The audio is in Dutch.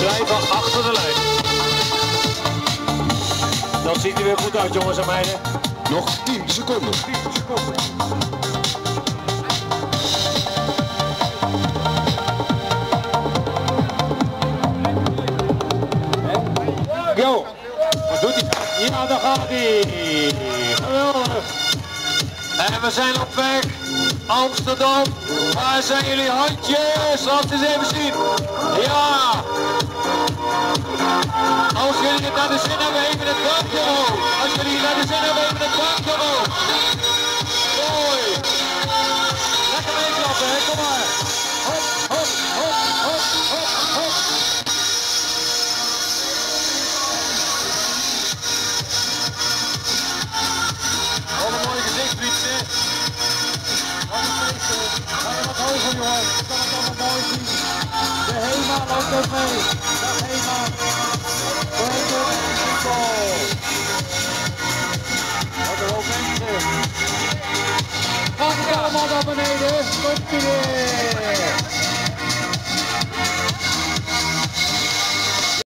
blijven achter de lijn. Dat ziet er weer goed uit, jongens en meiden. Nog 10 seconden. Go! Wat doet hij? Ja, daar gaat hij. Geweldig. En we zijn op weg. Amsterdam. Waar zijn jullie handjes? Laat het eens even zien. Ja. Als jullie het naar de zin hebben, even het duimpje omhoog. Als jullie het naar de zin hebben, even het duimpje omhoog. Mooi. Lekker meeklappen, hè? Kom maar. Hop, hop, hop, hop, hop, hop. Wat een mooi gezicht, Wietse. Wat een feestje. Ga je wat hoger, jongen. Ik kan het allemaal mooi zien. De HEMA loopt ook mee. Dag HEMA. Brandon en Nicole. Wat een hoop mensen. Gaat het allemaal naar beneden? Komt ie weer.